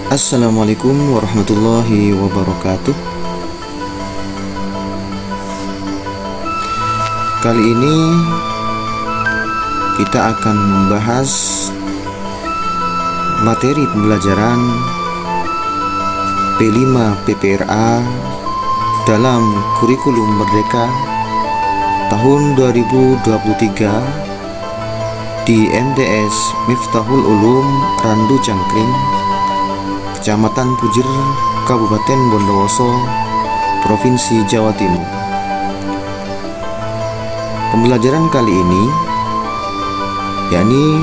Assalamualaikum warahmatullahi wabarakatuh. Kali ini kita akan membahas materi pembelajaran P5 PPRA dalam kurikulum Merdeka tahun 2023 di MTS Miftahul Ulum Randu Cangkring, Kecamatan Pujir, Kabupaten Bondowoso, Provinsi Jawa Timur. Pembelajaran kali ini yakni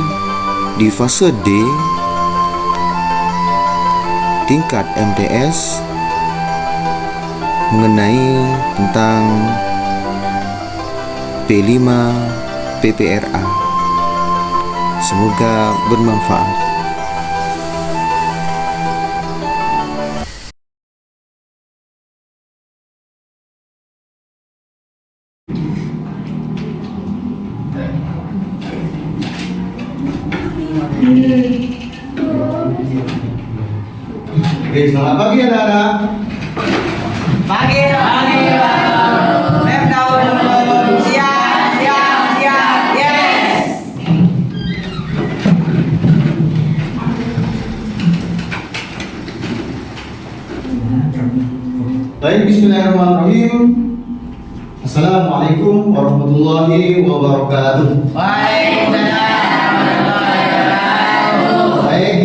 di fase D tingkat MTS mengenai tentang P5 PPRA. Semoga bermanfaat. Oke, selamat pagi anak-anak. Pagi, pagi, siap, yes. Baik, bismillahirrahmanirrahim. Assalamualaikum warahmatullahi wabarakatuh. Baik,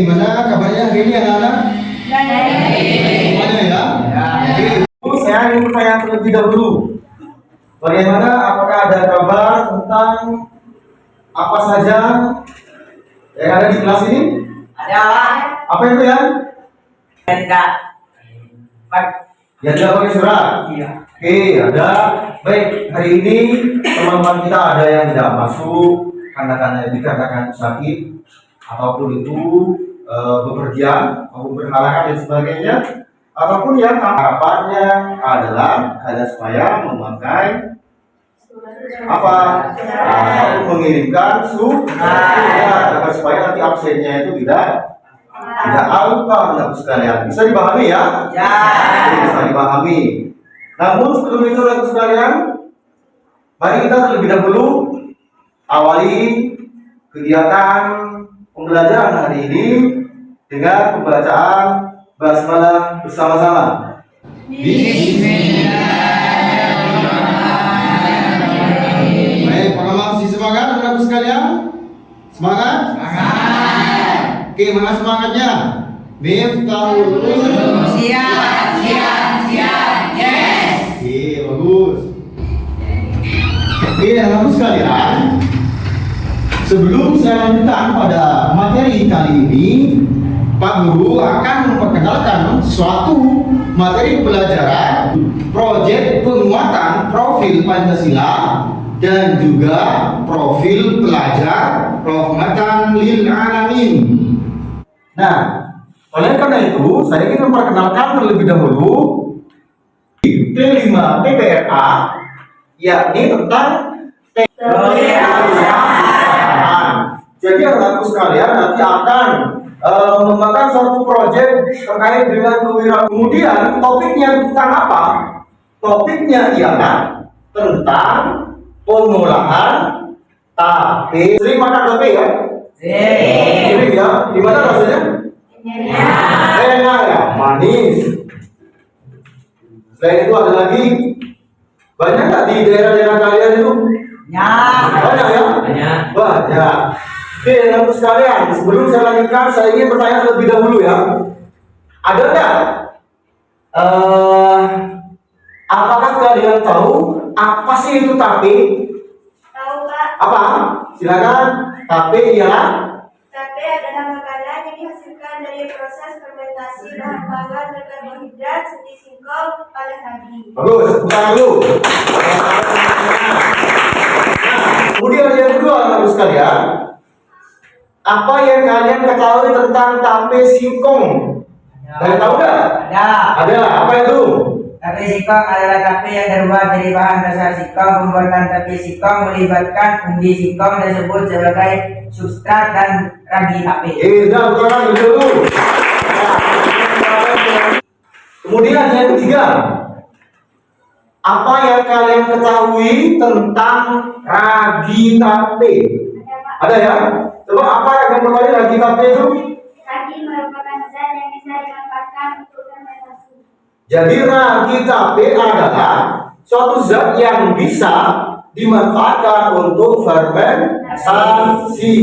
gimana kabarnya hari ini anak-anak? Semuanya ya? Oke, saya ingin bertanya terlebih dahulu. Bagaimana, apakah ada kabar tentang apa saja yang ada di kelas ini? Ada. Apa itu ya? Tidak. Ya, tidak pakai surat. Iya. Oke, ada. Baik, hari ini teman-teman kita ada yang tidak masuk karena dikarenakan sakit ataupun itu bepergian maupun berhalangan dan sebagainya, ataupun yang harapannya adalah kalian supaya memakai apa? Mengirimkan surat agar supaya nanti absennya itu tidak alpa, anak sekalian. Bisa dipahami ya? Ya. Bisa dipahami. Namun sebelum itu anak sekalian, mari kita terlebih dahulu awali kegiatan pembelajaran hari ini dengan pembacaan basmalah bersama-sama. Bismillahirrahmanirrahim. Baik, apakah masih semangat anak-anakku sekalian? Semangat? Semangat. Oke, mana semangatnya? Miftahul Ulum. Siap, yes. Oke, bagus. Oke, anak-anakku sekalian, sebelum saya lanjutkan pada materi kali ini, Pak Guru akan memperkenalkan suatu materi pelajaran proyek penguatan profil Pancasila dan juga profil pelajar rahmatan lil alamin. Nah, oleh karena itu saya ingin memperkenalkan terlebih dahulu P5 PPRA, yakni tentang jadi anak-anakku sekalian nanti akan mengembangkan suatu proyek terkait dengan kewirausahaan. Kemudian topiknya tentang apa? Topiknya ialah tentang pengolahan tape. Sering makan tape ya? Sering ya? Gimana rasanya? Enak ya? Manis. Selain itu ada lagi, banyak nggak di daerah-daerah kalian itu? Banyak ya? Banyak. Oke, anak-anak sekalian, sebelum saya lanjutkan, saya ingin bertanya terlebih dahulu ya. Ada nggak? Apakah kalian tahu apa sih itu tape? Tahu Pak, Apa? Silakan. Tape ialah tape adalah makanan yang dihasilkan dari proses fermentasi bahan pangan berkarbohidrat seperti singkong oleh padi. bagus. Bukan dulu. Kemudian yang kedua, anak-anak sekalian, apa yang kalian ketahui tentang tape singkong? Kalian tahu nggak? Ada. Apa itu? Tape singkong adalah tape yang terbuat dari bahan dasar singkong. Pembuatan tape singkong melibatkan umbi singkong disebut sebagai substrat dan ragi tape. Bukan dulu. Kemudian yang ketiga, apa yang kalian ketahui tentang ragi tape? Ada ya? Coba apa yang kalian ketahui ragi tape itu? Ragi merupakan zat yang bisa dimanfaatkan untuk fermentasi. Jadi ragi tape adalah suatu zat yang bisa dimanfaatkan untuk fermentasi.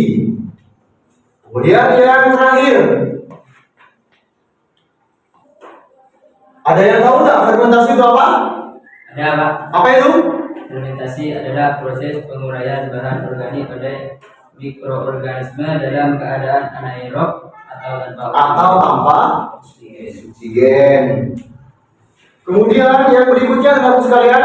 Kemudian yang terakhir, ada yang tahu nggak fermentasi itu apa? Ada Pak. Apa itu? Fermentasi adalah proses penguraian bahan organik pada mikroorganisme dalam keadaan anaerob Atau tanpa oksigen. Kemudian yang berikutnya teman sekalian,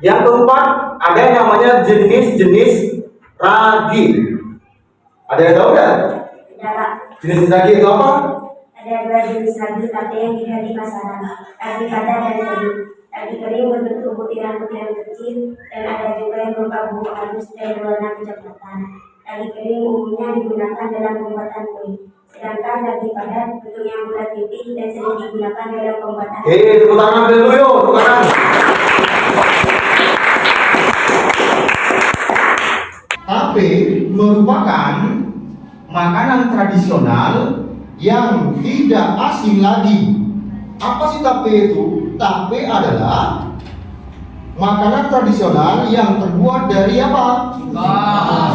yang keempat ada yang namanya jenis-jenis ragi. Ada yang tahu nggak? Ada Pak. Jenis ragi itu apa? Ada dua jenis ragi tape yang dijual di pasaran. Ragi padat dan kering. Ragi kering berbentuk butiran-butiran kecil dan ada juga yang berupa bubuk halus dan berwarna kecoklatan. Ragi kering umumnya digunakan dalam pembuatan kue. Sedangkan ragi padat bentuknya bulat pipih dan sering digunakan dalam pembuatan. Tepuk tangan dulu yuk, tepuk tangan. Tape merupakan makanan tradisional yang tidak asing lagi. Apa sih tape itu? Tape adalah makanan tradisional yang terbuat dari apa?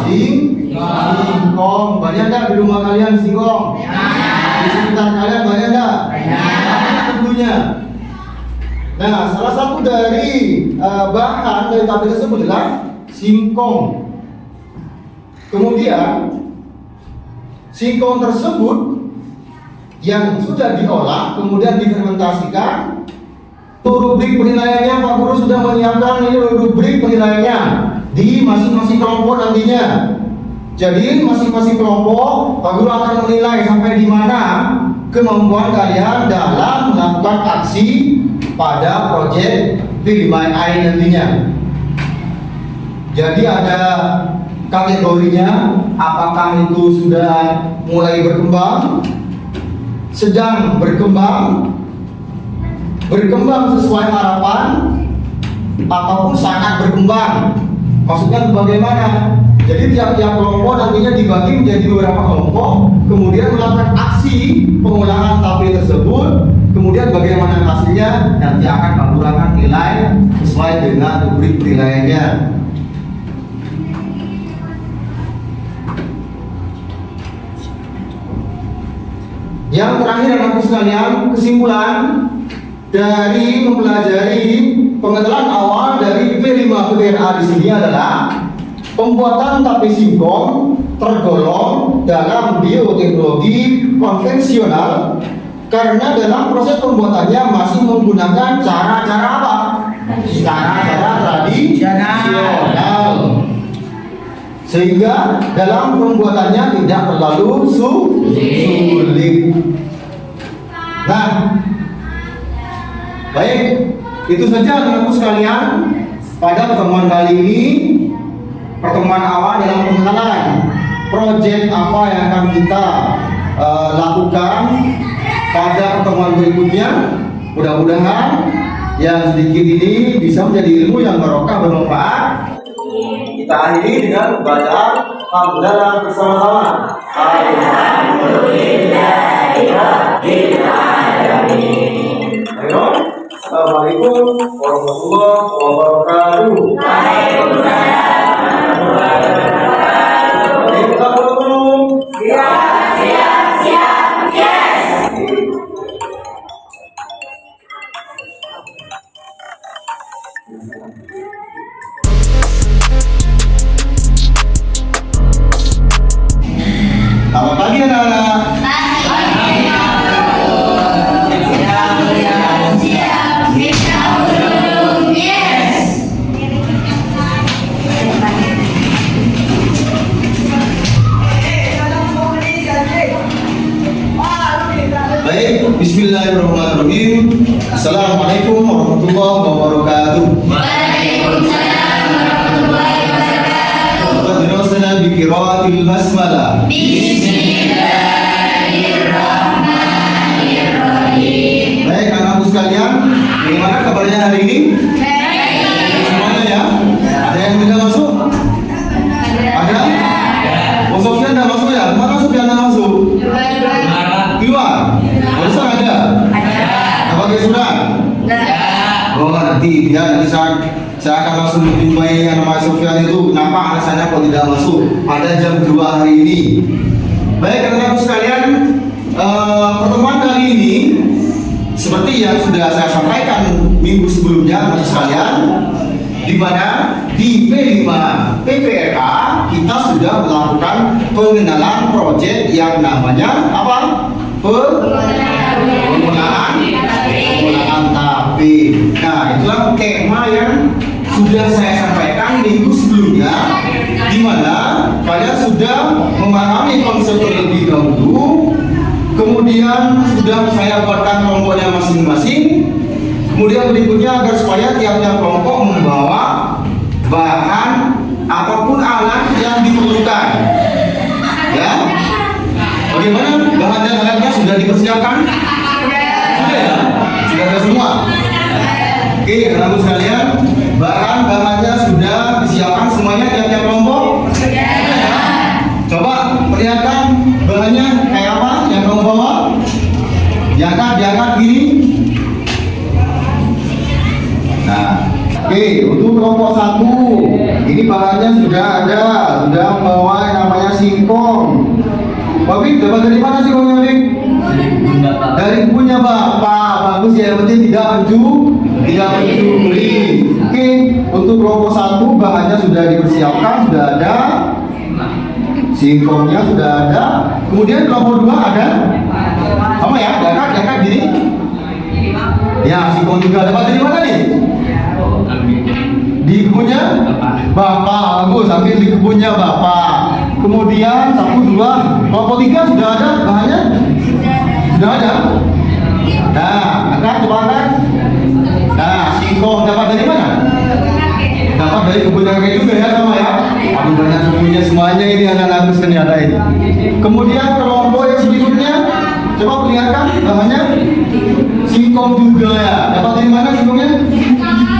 Singkong. Banyak enggak di rumah kalian singkong? Di sekitar kalian banyak enggak? Banyak tentunya. Nah, salah satu dari bahan dari tape tersebut adalah singkong. Kemudian singkong tersebut yang sudah diolah kemudian difermentasikan. Rubrik penilaiannya Pak Guru sudah menyiapkan ini rubrik penilaiannya di masing-masing kelompok nantinya. Jadi masing-masing kelompok Pak Guru akan menilai sampai di mana kemampuan kalian dalam melakukan aksi pada proyek P5I nantinya. Jadi ada kategorinya, apakah itu sudah mulai berkembang, sedang berkembang sesuai harapan, ataupun sangat berkembang. Maksudnya bagaimana? Jadi tiap-tiap kelompok nantinya dibagi menjadi beberapa kelompok, kemudian melakukan aksi pengolahan tape tersebut, kemudian bagaimana hasilnya nanti akan menggunakan nilai sesuai dengan rubrik penilaiannya. Yang terakhir anak-anakku sekalian, kesimpulan dari mempelajari pengetahuan awal dari P5 PPRA di sini adalah pembuatan tape singkong tergolong dalam bioteknologi konvensional karena dalam proses pembuatannya masih menggunakan cara-cara apa? Cara-cara tradisional. Sehingga dalam pembuatannya tidak terlalu sulit. Nah, baik, itu saja teman-teman sekalian pada pertemuan kali ini, pertemuan awal dalam pengenalan proyek apa yang akan kita lakukan pada pertemuan berikutnya. Mudah-mudahan yang sedikit ini bisa menjadi ilmu yang barokah bermanfaat. Kita akhiri dengan bacaan hamdalah bersama-sama. Alhamdulillahirabbil alamin. Ayo, assalamualaikum warahmatullahi wabarakatuh. Waalaikumsalam warahmatullahi wabarakatuh. Ayo kita dulu. Siap. Yes. Selamat pagi anak-anak. Baik, bismillahirrahmanirrahim. Assalamualaikum warahmatullahi wabarakatuh. Waalaikumsalam warahmatullahi wabarakatuh. Madrasana bi qiraatil basmalah. Bismillahirrahmanirrahim. nanti saya akan langsung menjumpai yang namanya Sofyan itu kenapa alasannya kok tidak masuk pada jam 2 hari ini. Baik teman-teman sekalian, pertemuan kali ini seperti yang sudah saya sampaikan minggu sebelumnya teman sekalian, di mana di P5 PPRA kita sudah melakukan pengenalan proyek yang namanya apa? Penggunaan tapi. Nah, itulah tema yang sudah saya sampaikan minggu sebelumnya, di mana kalian sudah memahami konsep terlebih dahulu, kemudian sudah saya buatkan kelompoknya masing-masing. Kemudian berikutnya agar supaya tiap-tiap kelompok membawa bahan ataupun alat yang diperlukan. Ya, bagaimana bahan dan alatnya sudah dipersiapkan? Sudah ya, sudah ada semua. Oke, teman-teman sekalian, bahan-bahannya sudah disiapkan semuanya tiap-tiap kelompok? Sudah ya. Coba perlihatkan bahannya kayak apa yang kamu bawa? Diangkat gini. Nah, oke, untuk kelompok 1 ini bahannya sudah ada, sudah membawa yang namanya singkong. Wafik, dapat dari mana singkongnya, Wafik? Dari punya Bapak. Bagus ya, yang penting tidak mencuri. Oke, untuk kelompok 1 bahannya sudah dipersiapkan, sudah ada, singkongnya sudah ada. Kemudian kelompok 2 ada sama ya, diangkat gini. Ya, singkong juga dapat dari mana nih? Di kebunnya Bapak. Bagus, ambil di kebunnya Bapak. Kemudian 1, 2, kelompok 3 sudah ada bahannya? Sudah ada. Nah, angkat, coba angkat. Nah, singkong dapat dari mana? Dapat dari kebunnya kakek juga ya, sama ya. Aduh, banyak kebunnya semuanya ini anak-anak ternyata ini. Kemudian kelompok yang berikutnya, coba perlihatkan bahannya. Singkong juga ya. Dapat dari mana singkongnya?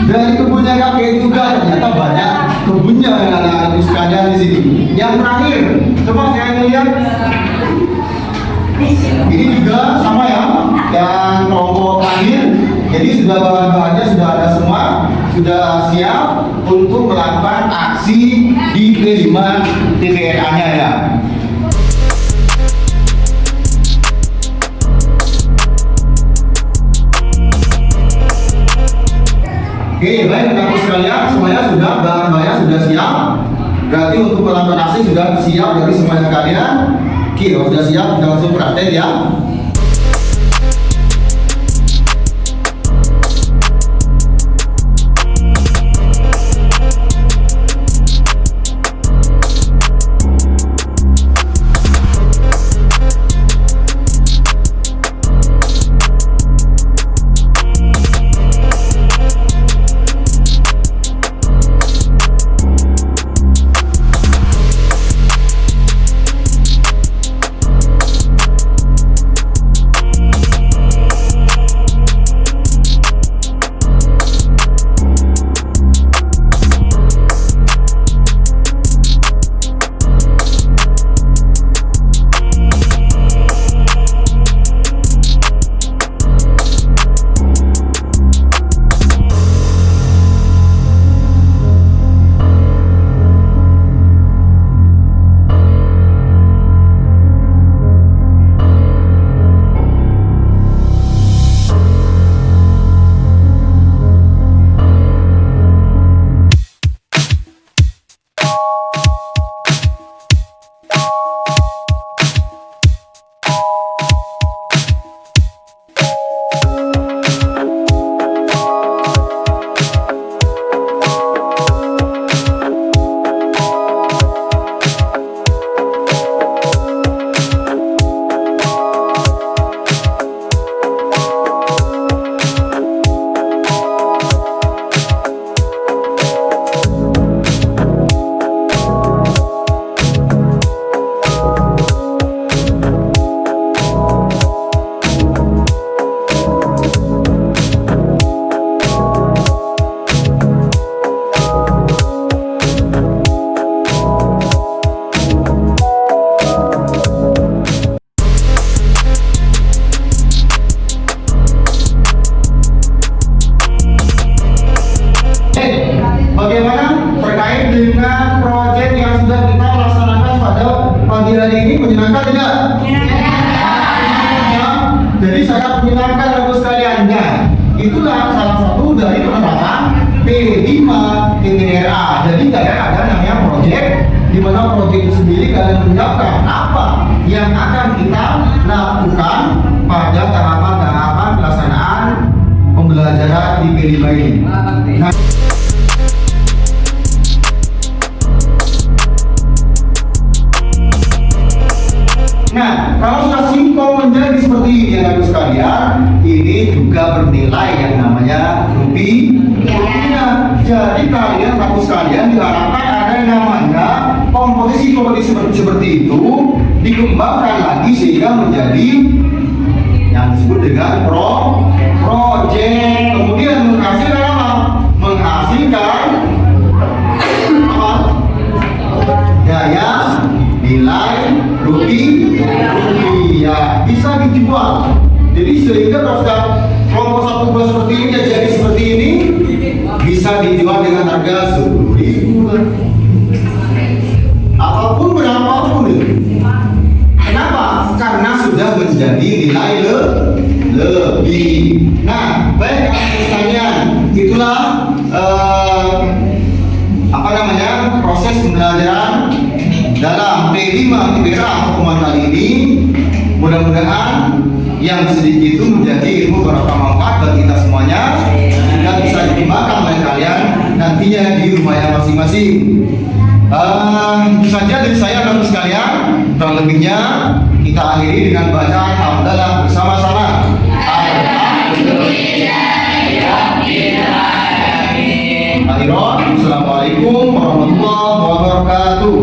Dari kebunnya kakek juga. Ternyata banyak kebunnya anak-anak sekalian di sini. Yang terakhir, coba saya lihat. Ini juga sama ya, yang kelompok terakhir. Jadi sudah bahan-bahannya sudah ada semua, sudah siap untuk melakukan aksi di P5 PPRA-nya ya. Oke, baik teman-teman sekalian, semuanya sudah bahan-bahannya sudah siap. Berarti untuk melakukan aksi sudah siap dari semuanya kalian. Oke, kalau sudah siap, kita langsung praktek ya. pagi hari ini menyenangkan tidak? Ya, jadi sangat menyenangkan Bapak sekalian. Nah, itulah salah satu dari penerapan P5 PPRA. Jadi kalian ada namanya proyek, di mana proyek itu sendiri kalian menyiapkan apa yang akan kita lakukan pada tahapan-tahapan pelaksanaan pembelajaran di P5 ini. Nah, Nah, kalau sudah singkong menjadi seperti ini ya Bapak sekalian, ini juga bernilai yang namanya rupiah. Jadi kalian Bapak sekalian diharapkan ada yang namanya komposisi seperti itu dikembangkan lagi sehingga menjadi yang disebut dengan project. Kemudian menghasilkan apa? Menghasilkan apa? Daya nilai rupiah bisa dijual. Jadi sehingga kalau sudah kelompok 1 bulan seperti ini jadi seperti ini bisa dijual dengan harga 10.000 apapun berapapun itu. Kenapa? Karena sudah menjadi nilai lebih. Nah, baik sekalian, itulah proses pembelajaran dalam P5 PPRA pertemuan kali ini. Mudah-mudahan yang sedikit itu menjadi ilmu bermanfaat bagi kita semuanya dan bisa dikembangkan oleh kalian nantinya di rumahnya masing-masing. Itu saja dari saya Bapak sekalian. Kurang lebihnya kita akhiri dengan bacaan hamdalah bersama-sama. Assalamualaikum warahmatullahi wabarakatuh.